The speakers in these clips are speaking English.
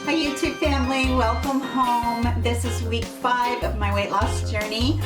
Hi YouTube family, welcome home. This is week 5 of my weight loss journey.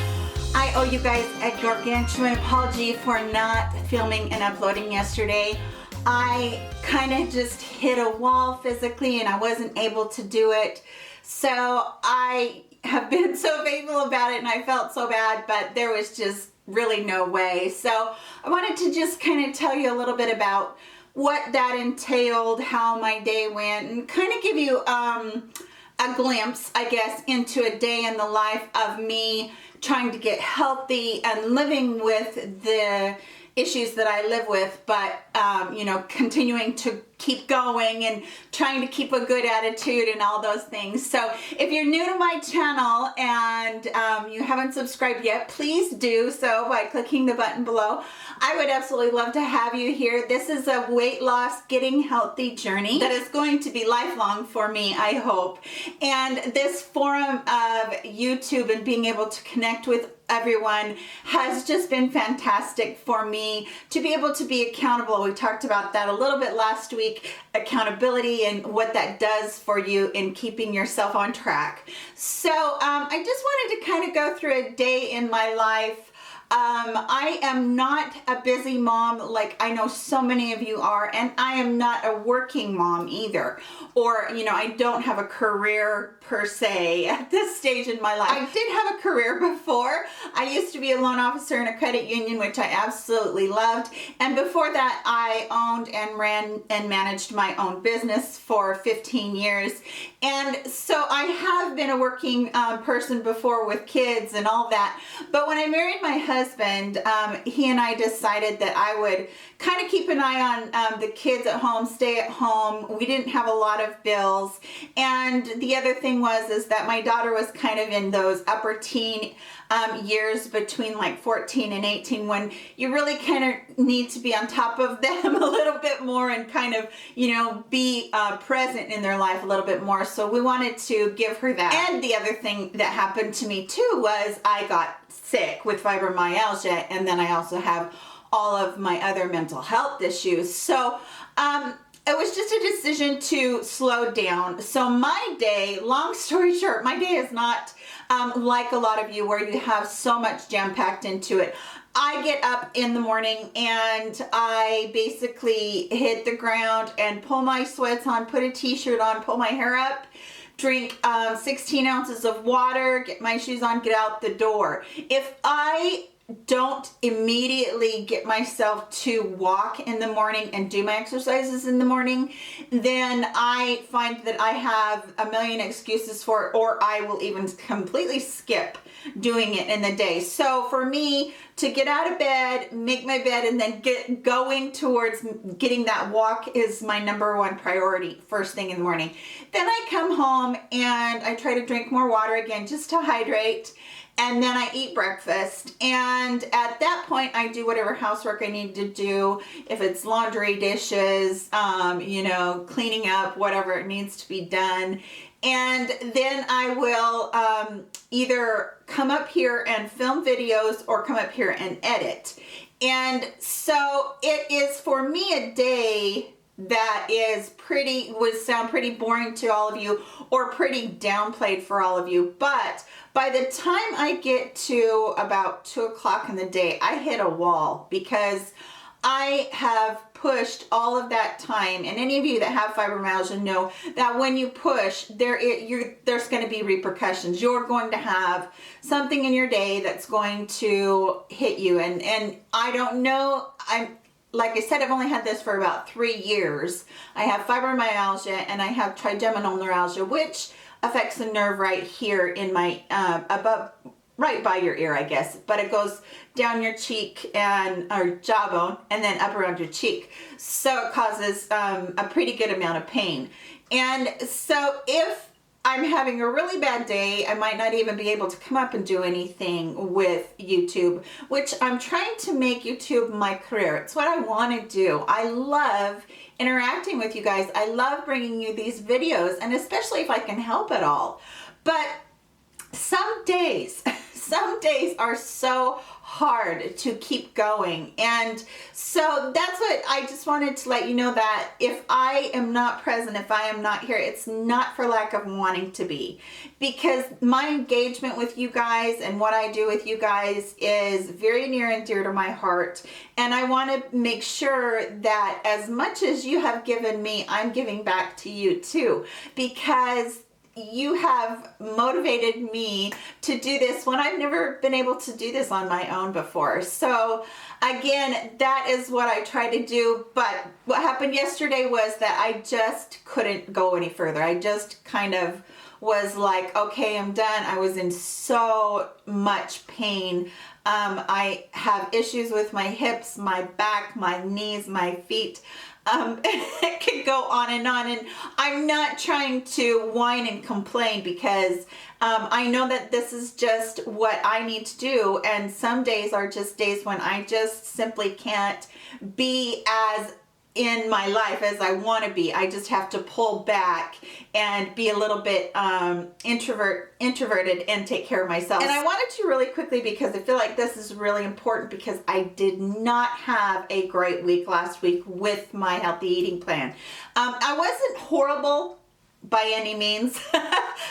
I owe you guys a gargantuan apology for not filming and uploading yesterday. I kind of just hit a wall physically and I wasn't able to do it. So I have been so faithful about it and I felt so bad, but there was just really no way. So I wanted to just kind of tell you a little bit about what that entailed, how my day went, and kind of give you a glimpse, I guess, into a day in the life of me trying to get healthy and living with the issues that I live with, but you know, continuing to keep going and trying to keep a good attitude and all those things. So if you're new to my channel and you haven't subscribed yet, please do so by clicking the button below. I would absolutely love to have you here. This is a weight loss, getting healthy journey that is going to be lifelong for me, I hope. And this forum of YouTube and being able to connect with everyone has just been fantastic for me to be able to be accountable. We talked about that a little bit last week, accountability and what that does for you in keeping yourself on track. So I just wanted to kind of go through a day in my life. I am not a busy mom like I know so many of you are, and I am not a working mom either. Or, you know, I don't have a career per se at this stage in my life. I did have a career before. I used to be a loan officer in a credit union, which I absolutely loved. And before that, I owned and ran and managed my own business for 15 years. And so I have been a working person before with kids and all that. But when I married my husband, he and I decided that I would kind of keep an eye on the kids at home, stay at home. We didn't have a lot of bills. And the other thing is that my daughter was kind of in those upper teen years between like 14 and 18 when you really kind of need to be on top of them a little bit more and kind of, you know, be present in their life a little bit more. So we wanted to give her that. And the other thing that happened to me too was I got sick with fibromyalgia, and then I also have all of my other mental health issues. So it was just a decision to slow down. So my day, long story short, my day is not like a lot of you where you have so much jam-packed into it. I get up in the morning and I basically hit the ground and pull my sweats on, put a t-shirt on, pull my hair up, drink 16 ounces of water, get my shoes on, get out the door. If I don't immediately get myself to walk in the morning and do my exercises in the morning, then I find that I have a million excuses for it, or I will even completely skip doing it in the day. So for me to get out of bed, make my bed, and then get going towards getting that walk is my #1 priority first thing in the morning. Then I come home and I try to drink more water again just to hydrate. And then I eat breakfast, and at that point I do whatever housework I need to do. If it's laundry, dishes, you know, cleaning up, whatever it needs to be done. And then I will either come up here and film videos or come up here and edit. And so it is for me a day that is would sound pretty boring to all of you or pretty downplayed for all of you. But by the time I get to about 2 o'clock in the day, I hit a wall because I have pushed all of that time. And any of you that have fibromyalgia know that when you push, there's going to be repercussions. You're going to have something in your day that's going to hit you. And I don't know, like I said, I've only had this for about 3 years. I have fibromyalgia and I have trigeminal neuralgia, which affects the nerve right here in my, right by your ear, I guess. But it goes down your cheek or jawbone and then up around your cheek. So it causes a pretty good amount of pain. And so if I'm having a really bad day, I might not even be able to come up and do anything with YouTube, which I'm trying to make YouTube my career. It's what I want to do. I love interacting with you guys. I love bringing you these videos, and especially if I can help at all. But some days, some days are so hard to keep going. And so that's what I just wanted to let you know, that if I am not present, if I am not here, it's not for lack of wanting to be, because my engagement with you guys and what I do with you guys is very near and dear to my heart. And I want to make sure that as much as you have given me, I'm giving back to you too, because you have motivated me to do this when I've never been able to do this on my own before. So again, that is what I try to do. But what happened yesterday was that I just couldn't go any further. I just kind of was like, okay, I'm done. I was in so much pain. I have issues with my hips, my back, my knees, my feet. It could go on, and I'm not trying to whine and complain, because I know that this is just what I need to do, and some days are just days when I just simply can't be as in my life as I want to be. I just have to pull back and be a little bit introverted and take care of myself. And I wanted to really quickly, because I feel like this is really important, because I did not have a great week last week with my healthy eating plan. I wasn't horrible by any means,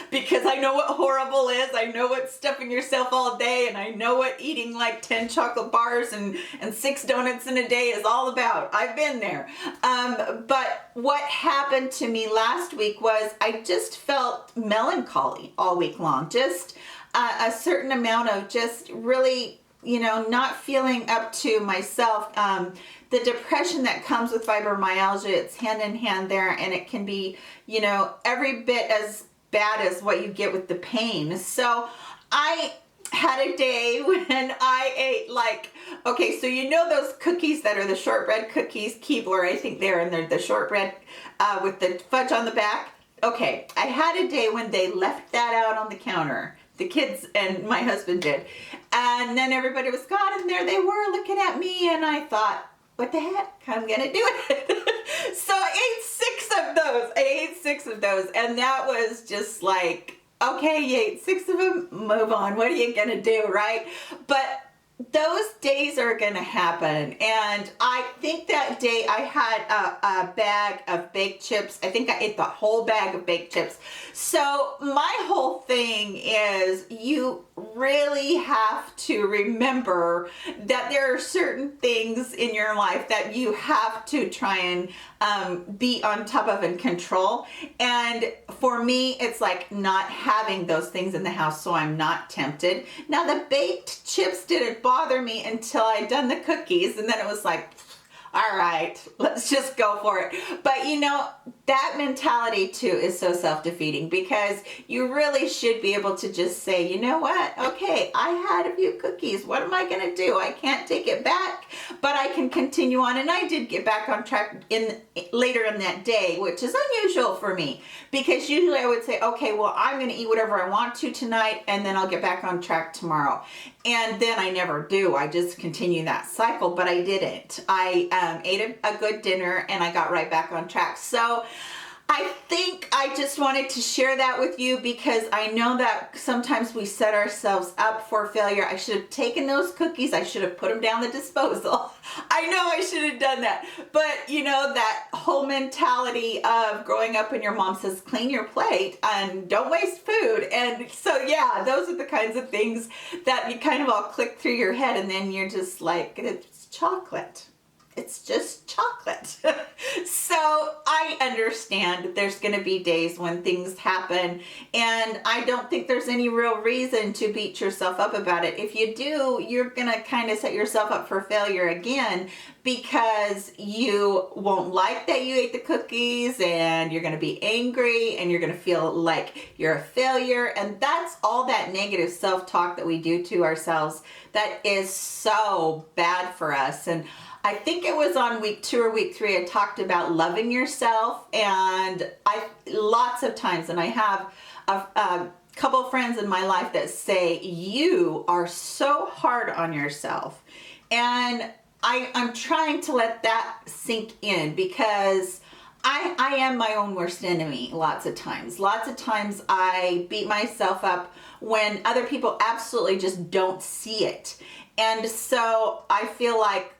because I know what horrible is. I know what stuffing yourself all day, and I know what eating like 10 chocolate bars and 6 donuts in a day is all about. I've been there. But what happened to me last week was I just felt melancholy all week long. Just a certain amount of just really, not feeling up to myself. The depression that comes with fibromyalgia, it's hand in hand there, and it can be, every bit as bad as what you get with the pain. So I had a day when I ate okay, so those cookies that are the shortbread cookies, Keebler, I think they're, and they're the shortbread with the fudge on the back. Okay, I had a day when they left that out on the counter. The kids and my husband did. And then everybody was gone, and there they were looking at me, and I thought, what the heck? I'm gonna do it. So I ate 6 of those. And that was just like, okay, you ate 6 of them, move on. What are you gonna do, right? But those days are gonna happen. And I think that day I had a bag of baked chips. I think I ate the whole bag of baked chips. So my whole thing is, you really have to remember that there are certain things in your life that you have to try and be on top of and control. And for me, it's like not having those things in the house, so I'm not tempted. Now, the baked chips didn't bother me until I'd done the cookies, and then it was like, all right, let's just go for it. But that mentality too is so self-defeating, because you really should be able to just say, you know what? Okay, I had a few cookies. What am I going to do? I can't take it back, but I can continue on. And I did get back on track later in that day, which is unusual for me, because usually I would say, okay, well, I'm going to eat whatever I want to tonight, and then I'll get back on track tomorrow. And then I never do. I just continue that cycle, but I didn't. I ate a good dinner, and I got right back on track. So I think I just wanted to share that with you, because I know that sometimes we set ourselves up for failure. I should have taken those cookies. I should have put them down the disposal. I know I should have done that. But that whole mentality of growing up when your mom says, clean your plate and don't waste food. And so, yeah, those are the kinds of things that you kind of all click through your head, and then you're just like, it's chocolate. It's just chocolate. So I understand that there's going to be days when things happen, and I don't think there's any real reason to beat yourself up about it. If you do, you're going to kind of set yourself up for failure again, because you won't like that you ate the cookies, and you're going to be angry, and you're going to feel like you're a failure. And that's all that negative self-talk that we do to ourselves that is so bad for us. And I think it was on week 2 or week 3, I talked about loving yourself, and lots of times, and I have a couple of friends in my life that say, you are so hard on yourself. And I'm trying to let that sink in, because I am my own worst enemy lots of times. Lots of times I beat myself up when other people absolutely just don't see it. And so I feel like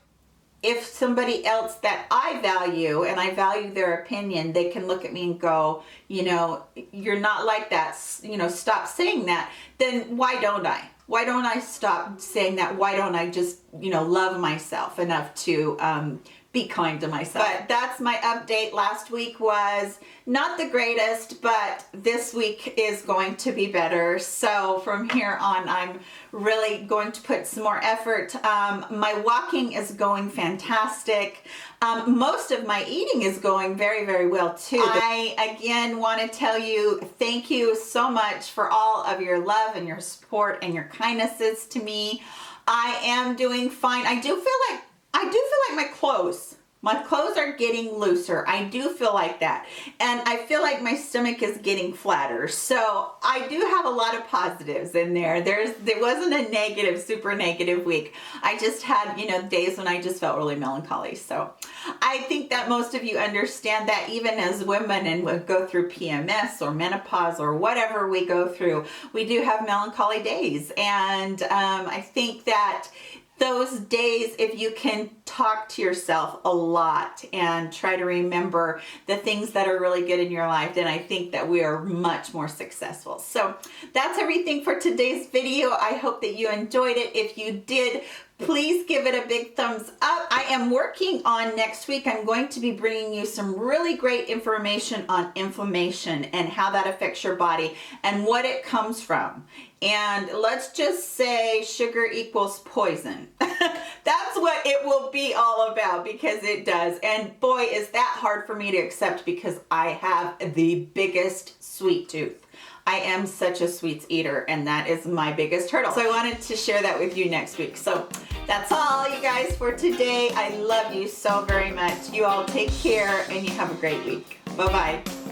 if somebody else that I value and I value their opinion, they can look at me and go, you know, you're not like that, you know, stop saying that. Then why don't I? Why don't I stop saying that? Why don't I just, you know, love myself enough to be kind to myself? But that's my update. Last week was not the greatest, but this week is going to be better. So from here on, I'm really going to put some more effort. My walking is going fantastic. Most of my eating is going very, very well too. I again want to tell you thank you so much for all of your love and your support and your kindnesses to me. I am doing fine. I do feel like my clothes are getting looser. I do feel like that. And I feel like my stomach is getting flatter. So I do have a lot of positives in there. There wasn't a negative, super negative week. I just had, you know, days when I just felt really melancholy. So I think that most of you understand that even as women and we go through PMS or menopause or whatever we go through, we do have melancholy days. And I think that those days, if you can talk to yourself a lot and try to remember the things that are really good in your life, then I think that we are much more successful. So that's everything for today's video. I hope that you enjoyed it. If you did, please give it a big thumbs up. I am working on next week. I'm going to be bringing you some really great information on inflammation and how that affects your body and what it comes from. And let's just say sugar equals poison. That's what it will be all about, because it does. And boy, is that hard for me to accept, because I have the biggest sweet tooth. I am such a sweets eater, and that is my biggest hurdle. So I wanted to share that with you next week. So that's all, you guys, for today. I love you so very much. You all take care, and you have a great week. Bye-bye.